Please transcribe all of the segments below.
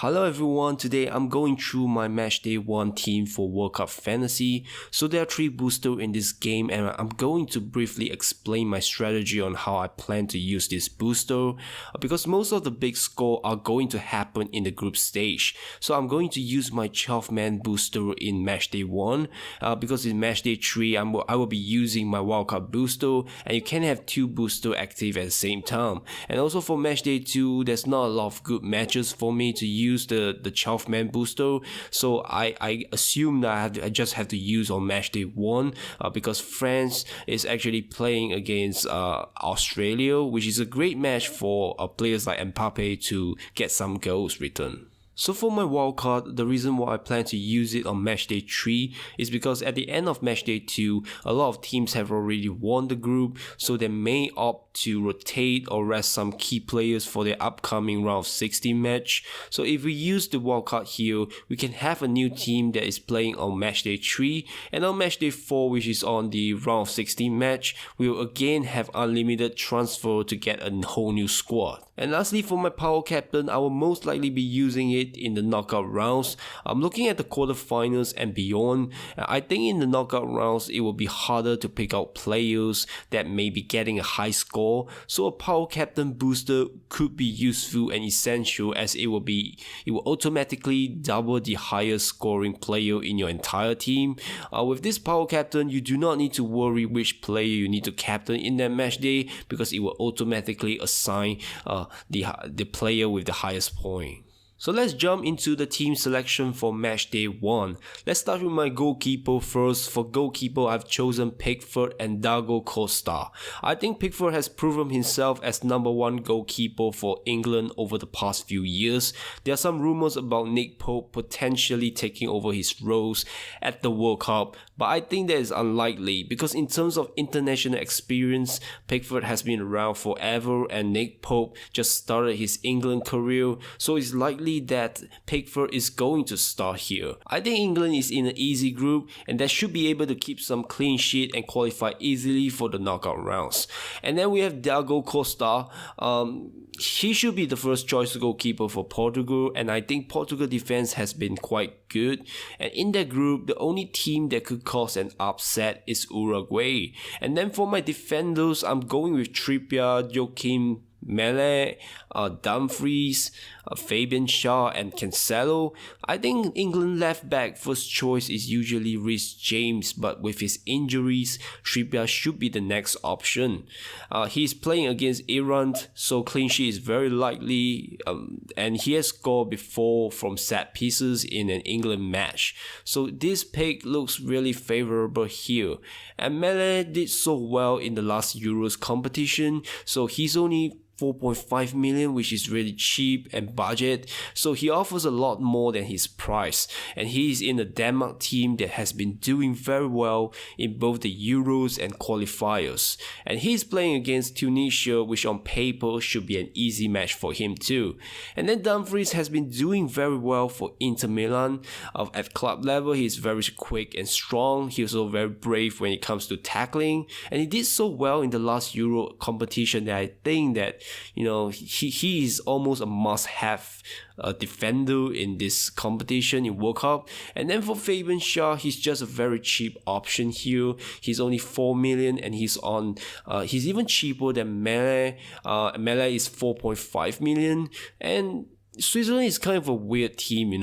Hello everyone, today I'm going through my Matchday 1 team for World Cup Fantasy. So there are 3 boosters in this game and I'm going to briefly explain my strategy on how I plan to use this booster because most of the big score are going to happen in the group stage. So I'm going to use my 12-man booster in Matchday 1 because in Matchday 3 I will be using my World Cup booster, and you can have 2 boosters active at the same time. And also for Matchday 2, there's not a lot of good matches for me to use the 12-man booster, so I assume that I just have to use on Matchday 1 because France is actually playing against Australia, which is a great match for players like Mbappe to get some goals returned. So for my wildcard, the reason why I plan to use it on Matchday 3 is because at the end of Matchday 2, a lot of teams have already won the group, so they may opt to rotate or rest some key players for their upcoming round of 16 match. So if we use the wildcard here, we can have a new team that is playing on Matchday 3, and on Matchday 4, which is on the round of 16 match, we will again have unlimited transfer to get a whole new squad. And lastly, for my power captain, I will most likely be using it in the knockout rounds. I'm looking at the quarterfinals and beyond. I think in the knockout rounds, it will be harder to pick out players that may be getting a high score. So a power captain booster could be useful and essential, as it will automatically double the highest scoring player in your entire team. With this power captain, you do not need to worry which player you need to captain in that match day, because it will automatically assign the player with the highest point. So let's jump into the team selection for Matchday 1. Let's start with my goalkeeper first. For goalkeeper, I've chosen Pickford and Diego Costa. I think Pickford has proven himself as number 1 goalkeeper for England over the past few years. There are some rumors about Nick Pope potentially taking over his roles at the World Cup, but I think that is unlikely because in terms of international experience, Pickford has been around forever and Nick Pope just started his England career, so it's likely that Pickford is going to start here. I think England is in an easy group and they should be able to keep some clean sheet and qualify easily for the knockout rounds. And then we have Diego Costa. He should be the first choice goalkeeper for Portugal, and I think Portugal defense has been quite good. And in that group, the only team that could cause an upset is Uruguay. And then for my defenders, I'm going with Trippier, Joachim Mele, Dumfries, Fabian Schär and Cancelo. I think England left back first choice is usually Reece James, but with his injuries, Trippier should be the next option. He's playing against Iran, so clean sheet is very likely, and he has scored before from set pieces in an England match. So this pick looks really favorable here. And Mele did so well in the last Euros competition, so he's only 4.5 million, which is really cheap and budget, so he offers a lot more than his price, and he is in a Denmark team that has been doing very well in both the Euros and qualifiers, and he's playing against Tunisia, which on paper should be an easy match for him too. And then Dumfries has been doing very well for Inter Milan. At club level, he's very quick and strong. He's also very brave when it comes to tackling, and he did so well in the last Euro competition that I think that he is almost a must-have defender in this competition in World Cup. And then for Fabian Schär, he's just a very cheap option here. He's only 4 million and he's even cheaper than Mele. Mele is 4.5 million, and Switzerland is kind of a weird team,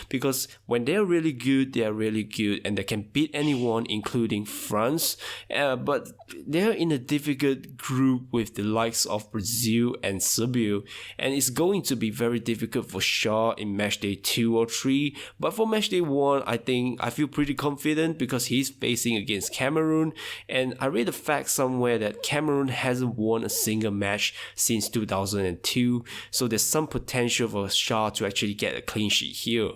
because when they're really good, and they can beat anyone, including France. But they're in a difficult group with the likes of Brazil and Serbia, and it's going to be very difficult for Shaw in Matchday 2 or 3. But for Matchday 1, I feel pretty confident because he's facing against Cameroon, and I read a fact somewhere that Cameroon hasn't won a single match since 2002, so there's some potential for Shaw to actually get a clean sheet here.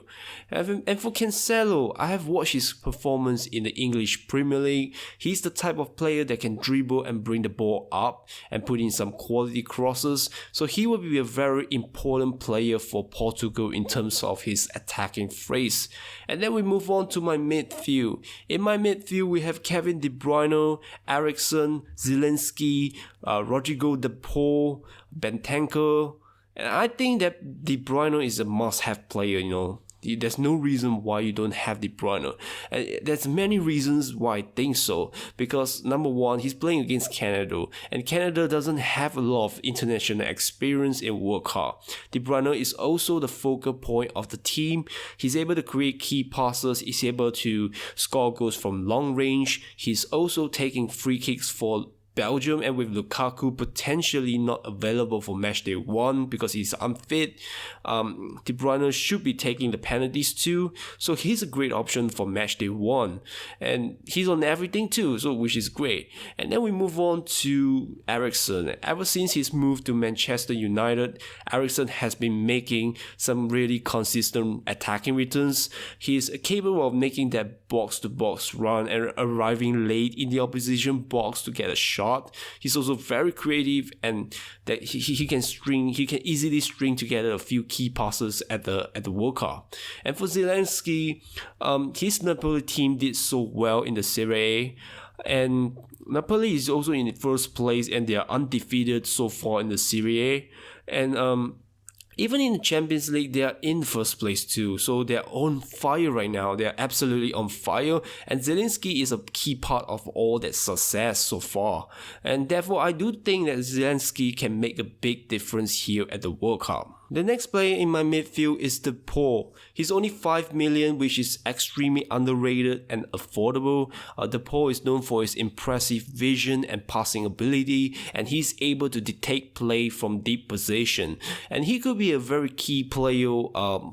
And for Cancelo, I have watched his performance in the English Premier League. He's the type of player that can dribble and bring the ball up and put in some quality crosses, so he will be a very important player for Portugal in terms of his attacking phrase. And then we move on to my midfield. In my midfield, we have Kevin De Bruyne, Eriksen, Zelensky, Rodrigo De Paul, Bentancur, And I think that De Bruyne is a must-have player, you know. There's no reason why you don't have De Bruyne. And there's many reasons why I think so. Because number one, he's playing against Canada, and Canada doesn't have a lot of international experience in World Cup. De Bruyne is also the focal point of the team. He's able to create key passes. He's able to score goals from long range. He's also taking free kicks for Belgium, and with Lukaku potentially not available for matchday 1 because he's unfit, De Bruyne should be taking the penalties too, so he's a great option for matchday 1, and he's on everything too, so which is great. And then we move on to Eriksen. Ever since his move to Manchester United, Eriksen has been making some really consistent attacking returns. He's capable of making that box-to-box run and arriving late in the opposition box to get a shot. He's also very creative, and that he can easily string together a few key passes at the World Cup. And for Zelensky, his Napoli team did so well in the Serie A, and Napoli is also in the first place, and they are undefeated so far in the Serie A. And even in the Champions League, they are in first place too. So they're on fire right now. They're absolutely on fire. And Zelensky is a key part of all that success so far. And therefore, I do think that Zelensky can make a big difference here at the World Cup. The next player in my midfield is Depay. He's only 5 million, which is extremely underrated and affordable. Depay is known for his impressive vision and passing ability, and he's able to dictate play from deep position. And he could be a very key player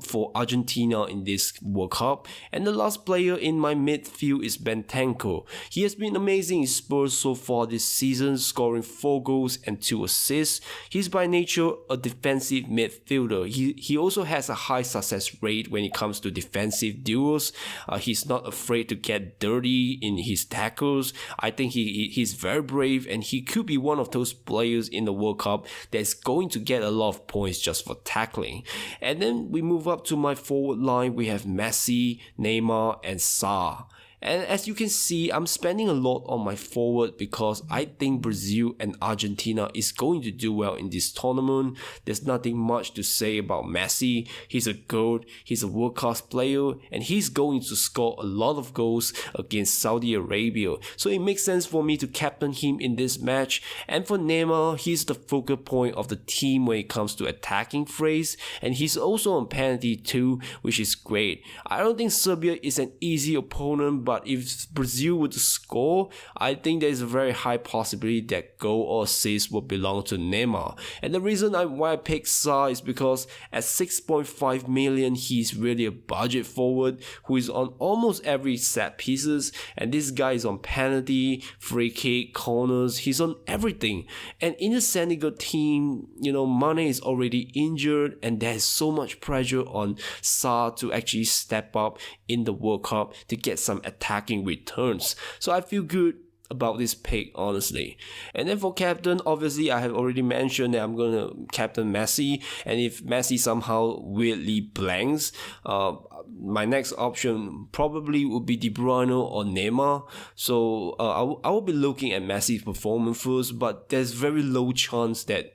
for Argentina in this World Cup. And the last player in my midfield is Bentancur. He has been amazing in Spurs so far this season, scoring 4 goals and 2 assists. He's by nature a defensive midfielder. He also has a high success rate when it comes to defensive duels. He's not afraid to get dirty in his tackles. I think he's very brave, and he could be one of those players in the World Cup that's going to get a lot of points just for tackling. And then we move up to my forward line. We have Messi, Neymar, and Salah. And as you can see, I'm spending a lot on my forward because I think Brazil and Argentina is going to do well in this tournament. There's nothing much to say about Messi. He's a GOAT, he's a world-class player, and he's going to score a lot of goals against Saudi Arabia. So it makes sense for me to captain him in this match. And for Neymar, he's the focal point of the team when it comes to attacking phrase, and he's also on penalty too, which is great. I don't think Serbia is an easy opponent, but if Brazil were to score, I think there is a very high possibility that goal or assist will belong to Neymar. And the reason why I picked Salah is because at 6.5 million, he's really a budget forward who is on almost every set pieces, and this guy is on penalty, free kick, corners, he's on everything. And in the Senegal team, you know, Mane is already injured, and there's so much pressure on Salah to actually step up in the World Cup to get some attacking returns. So I feel good about this pick, honestly. And then for captain, obviously I have already mentioned that I'm gonna captain Messi, and if Messi somehow weirdly blanks, my next option probably would be De Bruyne or Neymar. So I will be looking at Messi's performance first, but there's very low chance that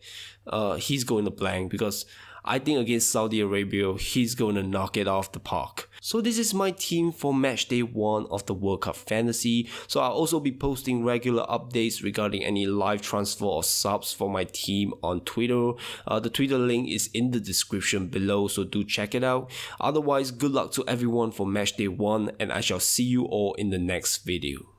he's going to blank, because I think against Saudi Arabia, he's going to knock it off the park. So this is my team for matchday 1 of the World Cup Fantasy. So I'll also be posting regular updates regarding any live transfer or subs for my team on Twitter. The Twitter link is in the description below, so do check it out. Otherwise, good luck to everyone for matchday 1, and I shall see you all in the next video.